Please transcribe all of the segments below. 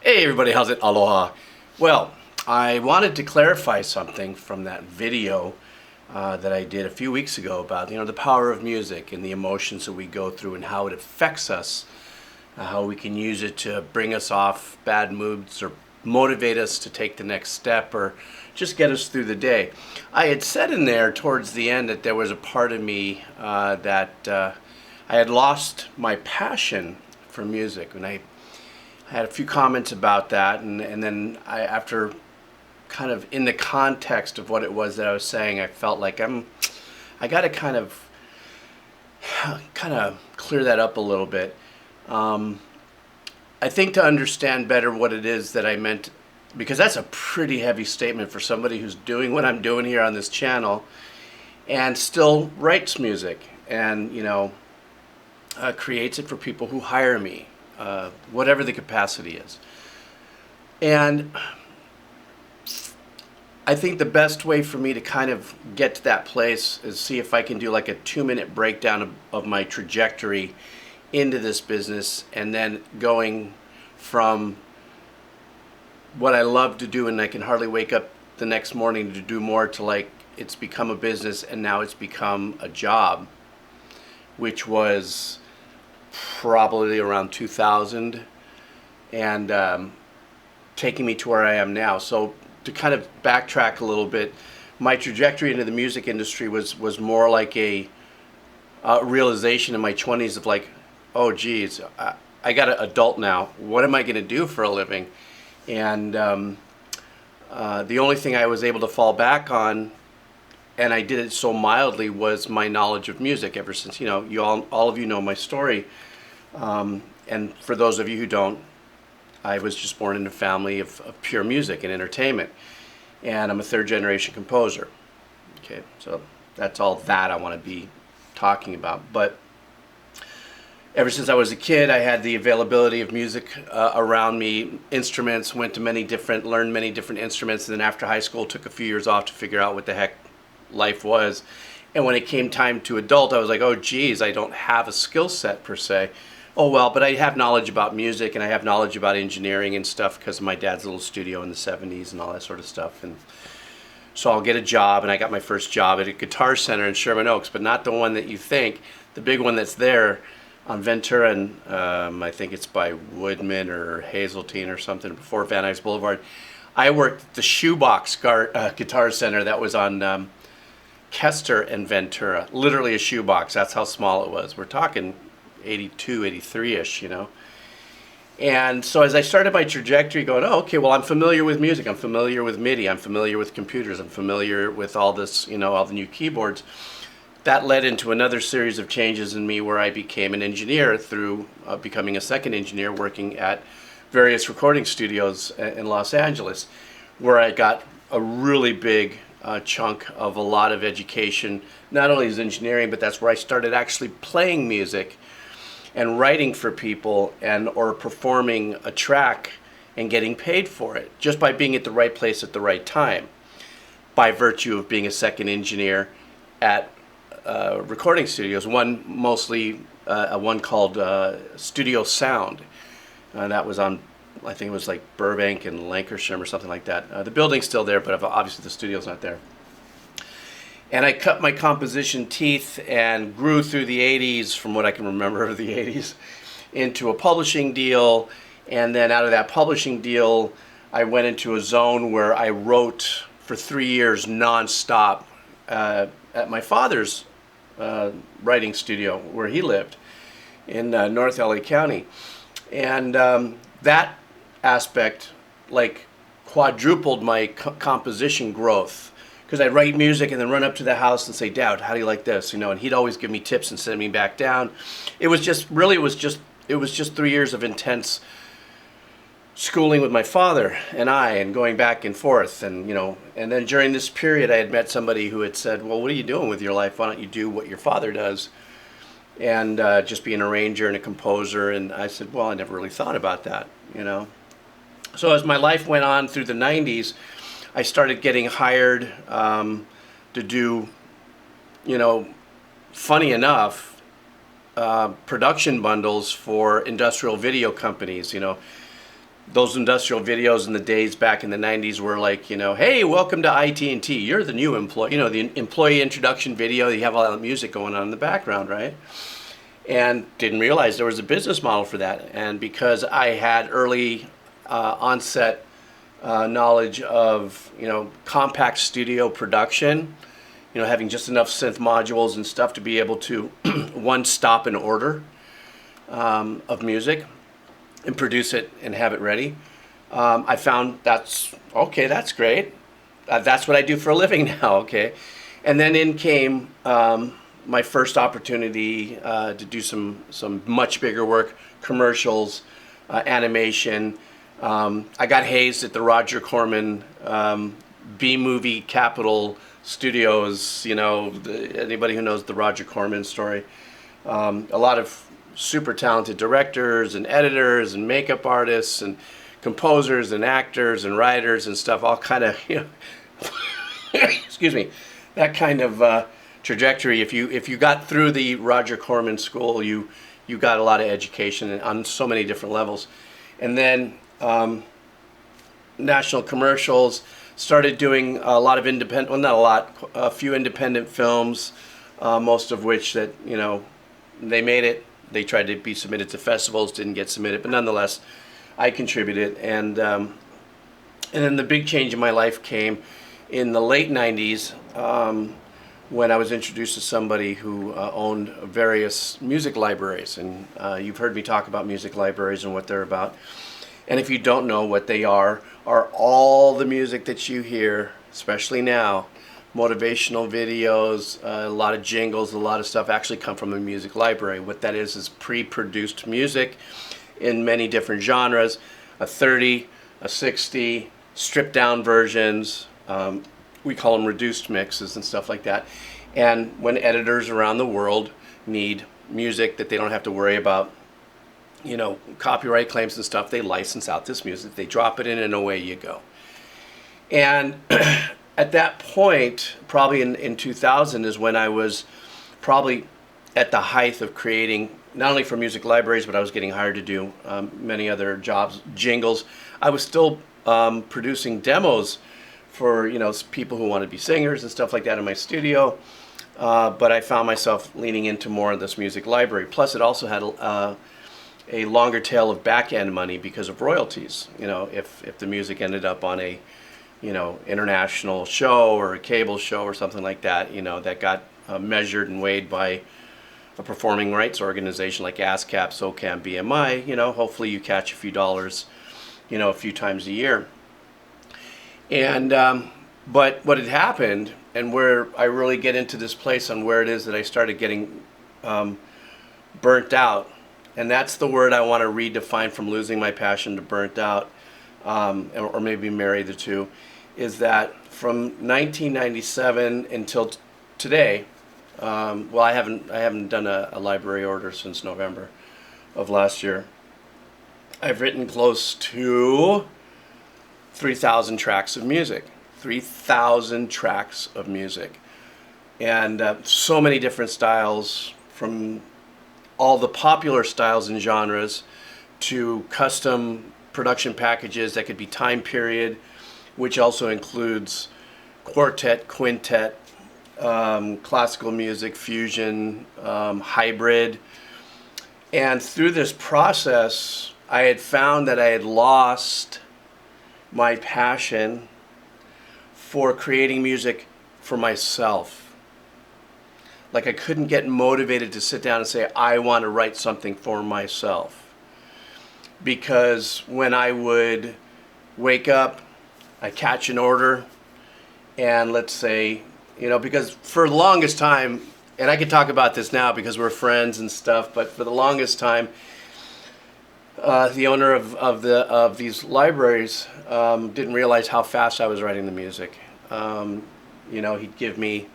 Hey everybody, how's it? Aloha. Well, I wanted to clarify something from that video that I did a few weeks ago about the power of music and the emotions that we go through and how it affects us, how we can use it to bring us off bad moods or motivate us to take the next step or just get us through the day. I had said in there towards the end that there was a part of me that I had lost my passion for music, and I had a few comments about that, and then after kind of in the context of what it was that I was saying, I felt like I got to kind of clear that up a little bit. I think to understand better what it is that I meant, because that's a pretty heavy statement for somebody who's doing what I'm doing here on this channel and still writes music and creates it for people who hire me. Whatever the capacity is. And I think the best way for me to kind of get to that place is see if I can do like a 2-minute breakdown of my trajectory into this business, and then going from what I love to do and I can hardly wake up the next morning to do more to like it's become a business and now it's become a job, which was probably around 2000, and taking me to where I am now. So to kind of backtrack a little bit, my trajectory into the music industry was more like a realization in my 20s of like, oh geez, I got an adult now. What am I going to do for a living? And the only thing I was able to fall back on, and I did it so mildly, was my knowledge of music. Ever since, you all of you know my story. And for those of you who don't, I was just born in a family of pure music and entertainment. And I'm a third-generation composer. Okay, so that's all that I want to be talking about. But ever since I was a kid, I had the availability of music around me, instruments, learned many different instruments, and then after high school took a few years off to figure out what the heck life was. And when it came time to adult, I was like, oh geez, I don't have a skill set per se. Oh well, but I have knowledge about music and I have knowledge about engineering and stuff because of my dad's little studio in the 70s and all that sort of stuff. And so I'll get a job, and I got my first job at a guitar center in Sherman Oaks, but not the one that you think, the big one that's there on Ventura, and I think it's by Woodman or Hazeltine or something, before Van Nuys Boulevard. I worked at the Shoebox Guitar Center that was on Kester and Ventura, literally a shoebox. That's how small it was. We're talking 82, 83-ish, And so as I started my trajectory going, oh, okay, well, I'm familiar with music. I'm familiar with MIDI. I'm familiar with computers. I'm familiar with all this, all the new keyboards. That led into another series of changes in me where I became an engineer through becoming a second engineer working at various recording studios in Los Angeles, where I got a really big chunk of a lot of education, not only as engineering, but that's where I started actually playing music and writing for people or performing a track and getting paid for it just by being at the right place at the right time, by virtue of being a second engineer at recording studios. One called Studio Sound. That was on, I think it was like Burbank and Lancashire or something like that. The building's still there, but obviously the studio's not there. And I cut my composition teeth and grew through the 80s, from what I can remember of the 80s, into a publishing deal. And then out of that publishing deal, I went into a zone where I wrote for 3 years nonstop at my father's writing studio where he lived in North LA County. And that aspect like quadrupled my composition growth, because I'd write music and then run up to the house and say, Dad, how do you like this? And he'd always give me tips and send me back down. It was just 3 years of intense schooling with my father and going back and forth. And then during this period, I had met somebody who had said, well, what are you doing with your life? Why don't you do what your father does? And just be an arranger and a composer. And I said, well, I never really thought about that, So as my life went on through the 90s, I started getting hired to do, funny enough, production bundles for industrial video companies, those industrial videos in the days back in the 90s were like, hey, welcome to IT&T. You're the new employee. The employee introduction video. You have all that music going on in the background, right? And didn't realize there was a business model for that. And because I had early onset knowledge of, compact studio production, having just enough synth modules and stuff to be able to one stop an order of music and produce it and have it ready. I found that's great. That's what I do for a living now, okay? And then in came my first opportunity to do some much bigger work, commercials, animation. I got hazed at the Roger Corman B-movie Capitol Studios, anybody who knows the Roger Corman story. A lot of super talented directors and editors and makeup artists and composers and actors and writers and stuff, all kind of, excuse me, that kind of trajectory. If you got through the Roger Corman school, you got a lot of education on so many different levels. And then national commercials, started doing a lot of independent, well, not a lot, a few independent films, most of which that, they made it. They tried to be submitted to festivals, didn't get submitted, but nonetheless, I contributed. And then the big change in my life came in the late 90s when I was introduced to somebody who owned various music libraries. And you've heard me talk about music libraries and what they're about. And if you don't know what they are all the music that you hear, especially now, motivational videos, a lot of jingles, a lot of stuff actually come from a music library. What that is pre-produced music in many different genres, a 30, a 60, stripped down versions. We call them reduced mixes and stuff like that. And when editors around the world need music that they don't have to worry about, copyright claims and stuff, they license out this music, they drop it in, and away you go. And at that point, probably in 2000, is when I was probably at the height of creating, not only for music libraries, but I was getting hired to do many other jobs, jingles. I was still producing demos for people who wanted to be singers and stuff like that in my studio. But I found myself leaning into more of this music library. Plus, it also had a longer tail of back-end money because of royalties. If the music ended up on a international show or a cable show or something like that, that got measured and weighed by a performing rights organization like ASCAP, SOCAM, BMI, hopefully you catch a few dollars, a few times a year. And, but what had happened, and where I really get into this place on where it is that I started getting burnt out, and that's the word I want to redefine from losing my passion to burnt out, or maybe marry the two, is that from 1997 until today, well, I haven't done a library order since November of last year. I've written close to 3,000 tracks of music. 3,000 tracks of music. And so many different styles, from all the popular styles and genres to custom production packages that could be time period, which also includes quartet, quintet, classical music, fusion, hybrid. And through this process, I had found that I had lost my passion for creating music for myself. Like, I couldn't get motivated to sit down and say, I want to write something for myself. Because when I would wake up, I catch an order, and let's say, because for the longest time, and I could talk about this now because we're friends and stuff, but for the longest time, the owner of these libraries didn't realize how fast I was writing the music. He'd give me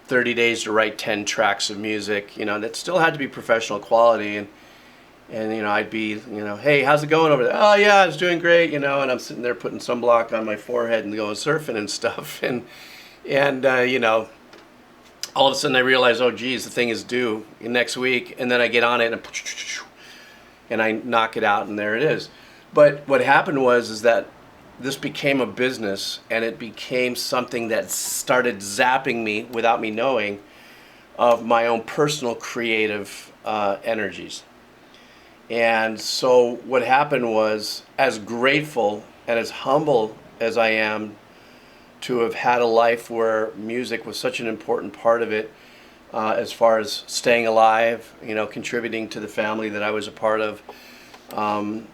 30 days to write 10 tracks of music, that still had to be professional quality. And I'd be, hey, how's it going over there? Oh, yeah, it's doing great, and I'm sitting there putting sunblock on my forehead and going surfing and stuff. And all of a sudden I realize, oh, geez, the thing is due next week. And then I get on it and I knock it out, and there it is. But what happened was is that this became a business, and it became something that started zapping me without me knowing of my own personal creative energies. And so what happened was, as grateful and as humble as I am to have had a life where music was such an important part of it, as far as staying alive, contributing to the family that I was a part of, um,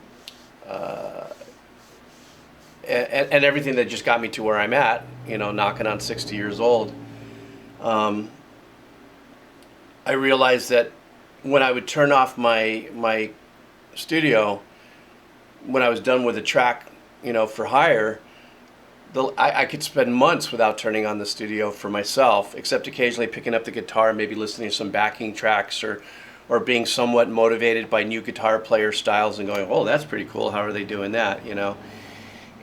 and everything that just got me to where I'm at, knocking on 60 years old. I realized that when I would turn off my studio, when I was done with a track, for hire, I could spend months without turning on the studio for myself, except occasionally picking up the guitar, maybe listening to some backing tracks, or being somewhat motivated by new guitar player styles and going, oh, that's pretty cool. How are they doing that?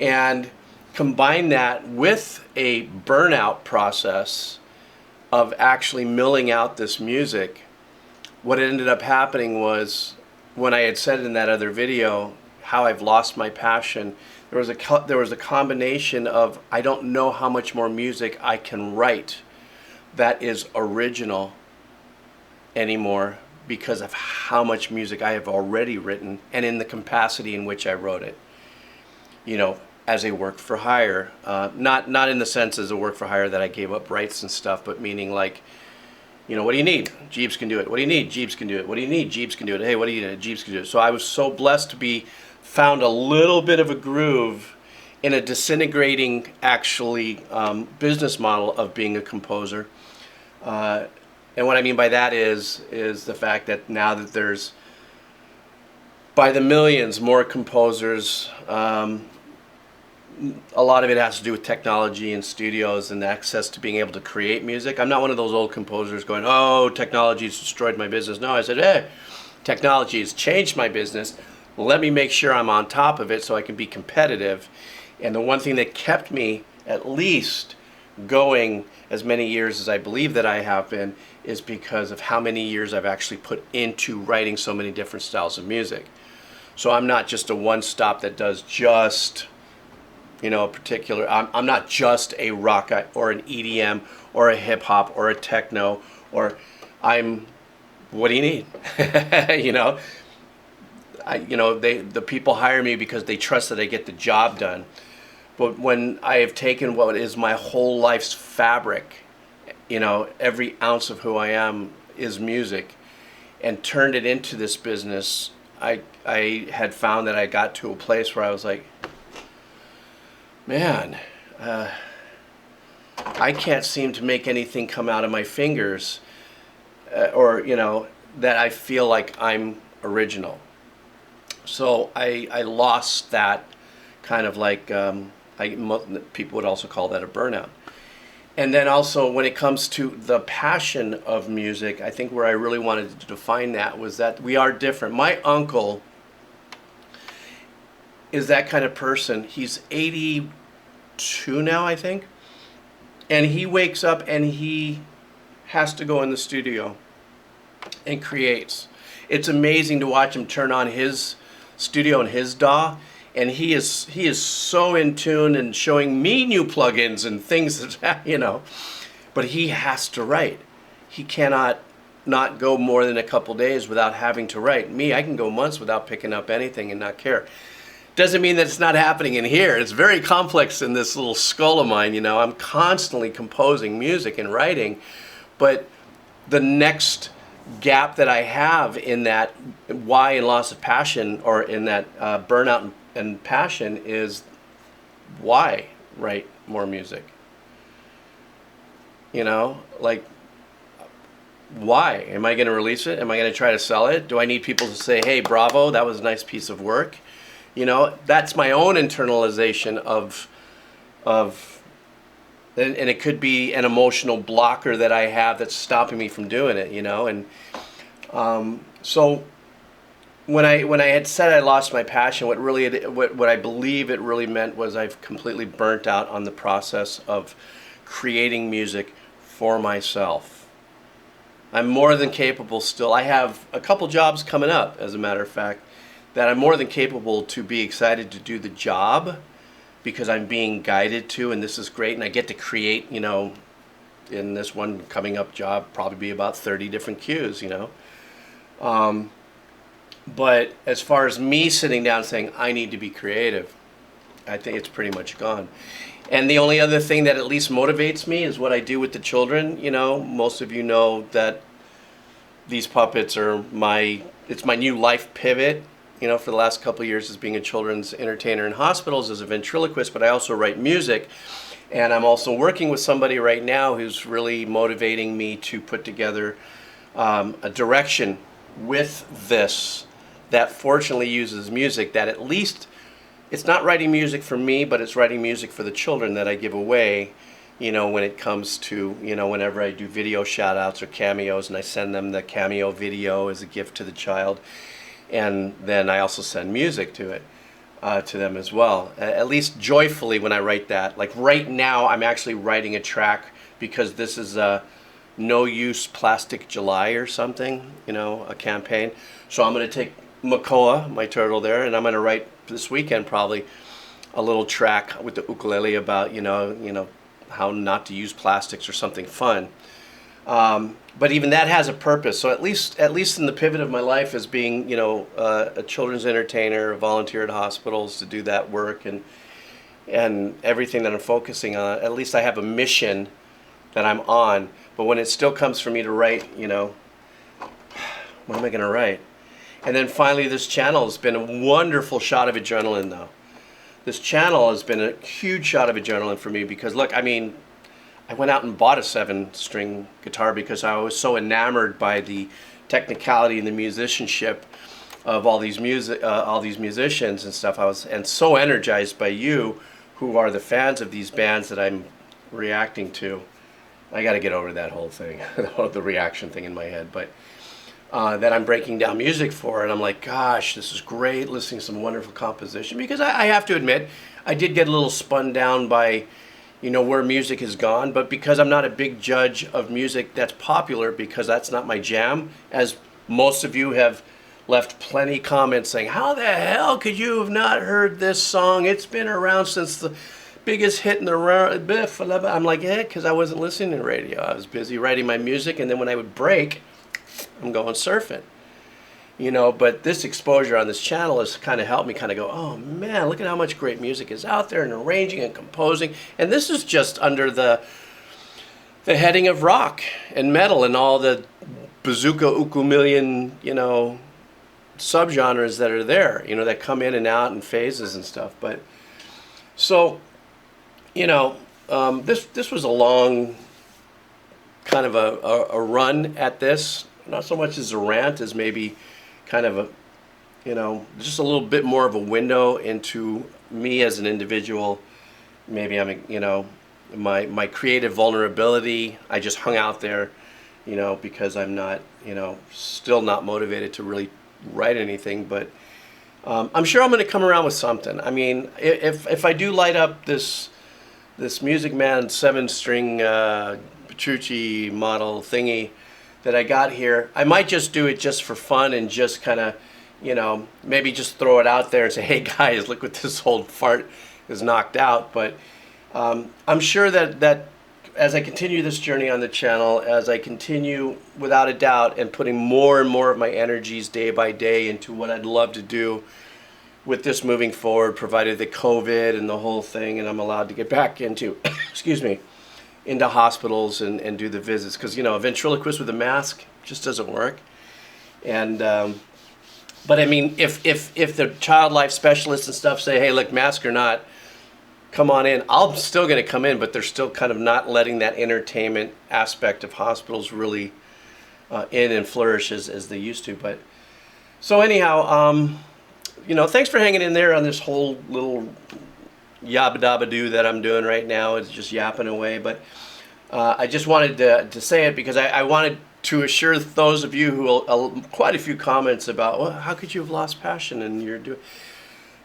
And combine that with a burnout process of actually milling out this music. What ended up happening was, when I had said in that other video how I've lost my passion, there was a combination of, I don't know how much more music I can write that is original anymore because of how much music I have already written and in the capacity in which I wrote it. As a work for hire, not in the sense as a work for hire that I gave up rights and stuff, but meaning like, what do you need? Jeeves can do it. What do you need? Jeeves can do it. What do you need? Jeeves can do it. Hey, what do you need? Jeeves can do it. So I was so blessed to be found a little bit of a groove in a disintegrating, actually, business model of being a composer. And what I mean by that is the fact that now that there's, by the millions, more composers. A lot of it has to do with technology and studios and access to being able to create music. I'm not one of those old composers going, oh, technology's destroyed my business. No, I said, hey, technology has changed my business. Let me make sure I'm on top of it so I can be competitive. And the one thing that kept me at least going as many years as I believe that I have been is because of how many years I've actually put into writing so many different styles of music. So I'm not just a one-stop that does just, a particular, I'm not just a rock or an EDM or a hip hop or a techno, or what do you need? The people hire me because they trust that I get the job done. But when I have taken what is my whole life's fabric, every ounce of who I am is music, and turned it into this business, I had found that I got to a place where I was like, man, I can't seem to make anything come out of my fingers, or that I feel like I'm original. So I lost that kind of like, people would also call that a burnout. And then also when it comes to the passion of music, I think where I really wanted to define that was that we are different. My uncle is that kind of person. He's 82 now, I think. And he wakes up and he has to go in the studio and creates. It's amazing to watch him turn on his studio and his DAW, and he is so in tune and showing me new plugins and things that, but he has to write. He cannot not go more than a couple days without having to write. Me, I can go months without picking up anything and not care. Doesn't mean that it's not happening in here. It's very complex in this little skull of mine. I'm constantly composing music and writing, but the next gap that I have in that why and loss of passion, or in that burnout and passion, is why write more music? Like, why? Am I going to release it? Am I going to try to sell it? Do I need people to say, hey, bravo, that was a nice piece of work? That's my own internalization of and it could be an emotional blocker that I have that's stopping me from doing it, and so when I had said I lost my passion, what I believe it really meant was I've completely burnt out on the process of creating music for myself. I'm more than capable still. I have a couple jobs coming up, as a matter of fact, that I'm more than capable to be excited to do the job because I'm being guided to, and this is great, and I get to create, in this one coming up job, probably be about 30 different cues. But as far as me sitting down saying, I need to be creative, I think it's pretty much gone. And the only other thing that at least motivates me is what I do with the children. Most of you know that these puppets are it's my new life pivot, for the last couple of years as being a children's entertainer in hospitals as a ventriloquist, but I also write music. And I'm also working with somebody right now who's really motivating me to put together a direction with this that fortunately uses music, that at least it's not writing music for me, but it's writing music for the children that I give away, when it comes to, whenever I do video shout outs or cameos, and I send them the cameo video as a gift to the child. And then I also send music to it, to them as well. At least joyfully when I write that. Like right now, I'm actually writing a track because this is a No Use Plastic July or something, a campaign. So I'm going to take Makoa, my turtle there, and I'm going to write this weekend probably a little track with the ukulele about, how not to use plastics or something fun. But even that has a purpose. So at least in the pivot of my life as being, a children's entertainer, a volunteer at hospitals to do that work and everything that I'm focusing on, at least I have a mission that I'm on. But when it still comes for me to write, what am I going to write? And then finally, this channel has been a wonderful shot of adrenaline, though. This channel has been a huge shot of adrenaline for me because, look, I went out and bought a 7-string guitar because I was so enamored by the technicality and the musicianship of all these musicians and stuff. I was so energized by you, who are the fans of these bands that I'm reacting to. I got to get over that whole thing, the reaction thing in my head, but that I'm breaking down music for, and I'm like, gosh, this is great, listening to some wonderful composition, because I have to admit, I did get a little spun down by, where music has gone, but because I'm not a big judge of music that's popular, because that's not my jam, as most of you have left plenty comments saying, how the hell could you have not heard this song? It's been around since the biggest hit in the world. I'm like, yeah, because I wasn't listening to radio. I was busy writing my music, and then when I would break, I'm going surfing. But this exposure on this channel has kind of helped me kind of go, oh man, look at how much great music is out there, and arranging and composing. And this is just under the heading of rock and metal and all the bazooka ukulele, subgenres that are there, that come in and out in phases and stuff. But so, this was a long kind of a run at this, not so much as a rant as maybe kind of just a little bit more of a window into me as an individual. Maybe my creative vulnerability. I just hung out there, because I'm not, still not motivated to really write anything, but I'm sure I'm going to come around with something. If I do light up this Music Man 7-string Petrucci model thingy that I got here, I might just do it just for fun and just kind of, maybe just throw it out there and say, hey guys, look what this old fart is knocked out. But I'm sure that as I continue this journey on the channel, as I continue without a doubt and putting more and more of my energies day by day into what I'd love to do with this moving forward, provided the COVID and the whole thing, and I'm allowed to get back into, excuse me, into hospitals and do the visits, because a ventriloquist with a mask just doesn't work. And but if the child life specialists and stuff say, hey, look, mask or not, come on in, I'm still going to come in, but they're still kind of not letting that entertainment aspect of hospitals really in and flourish as they used to. But so anyhow, thanks for hanging in there on this whole little yabba dabba doo that I'm doing right now. It's just yapping away, but I just wanted to say it because I wanted to assure those of you who quite a few comments about, well, how could you have lost passion and you're doing.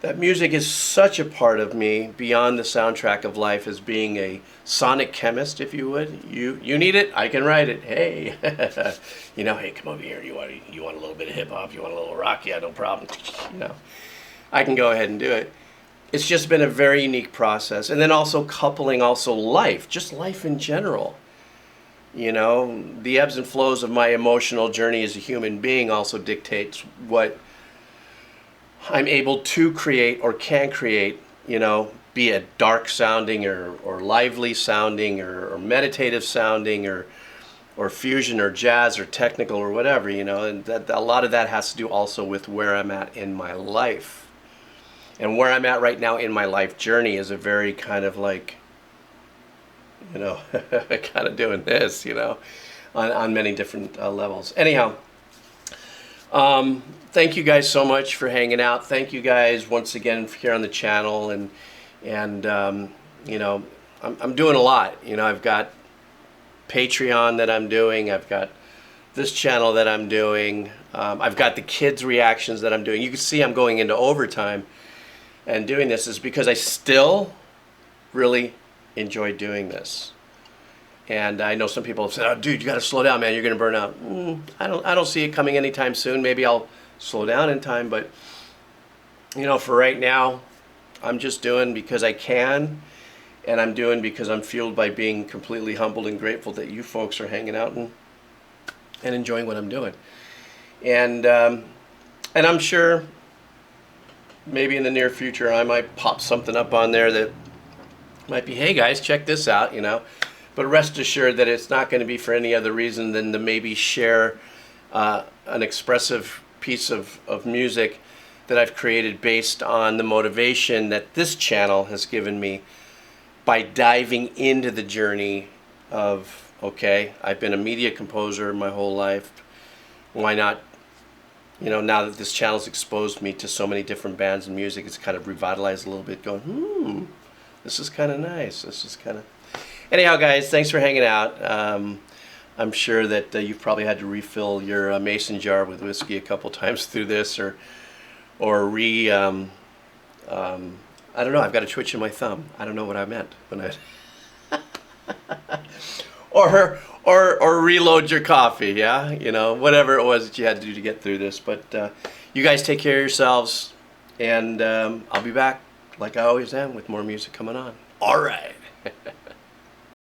that music is such a part of me beyond the soundtrack of life as being a sonic chemist, if you would. You need it, I can write it. Hey, hey, come over here. You want a little bit of hip hop? You want a little rock? Yeah, no problem. I can go ahead and do it. It's just been a very unique process, and then also coupling life, just life in general. The ebbs and flows of my emotional journey as a human being also dictates what I'm able to create or can create, be it dark sounding or lively sounding or meditative sounding or fusion or jazz or technical or whatever, and that a lot of that has to do also with where I'm at in my life. And where I'm at right now in my life journey is a very kind of like, kind of doing this, on many different levels. Anyhow, thank you guys so much for hanging out. Thank you guys once again for here on the channel, and I'm doing a lot. I've got Patreon that I'm doing. I've got this channel that I'm doing. I've got the kids' reactions that I'm doing. You can see I'm going into overtime and doing this is because I still really enjoy doing this. And I know some people have said, "Oh, dude, you got to slow down, man. You're going to burn out." I don't see it coming anytime soon. Maybe I'll slow down in time, but for right now, I'm just doing because I can, and I'm doing because I'm fueled by being completely humbled and grateful that you folks are hanging out and enjoying what I'm doing. And I'm sure maybe in the near future I might pop something up on there that might be, "Hey guys, check this out," But rest assured that it's not going to be for any other reason than to maybe share an expressive piece of music that I've created based on the motivation that this channel has given me by diving into the journey of, okay, I've been a media composer my whole life. Why not, now that this channel's exposed me to so many different bands and music, it's kind of revitalized a little bit, going, this is kind of nice. This is kind of... Anyhow, guys, thanks for hanging out. I'm sure that you've probably had to refill your mason jar with whiskey a couple times through this, or I don't know. I've got a twitch in my thumb. I don't know what I meant when I or reload your coffee. Yeah, whatever it was that you had to do to get through this. But you guys take care of yourselves, and I'll be back like I always am with more music coming on. All right.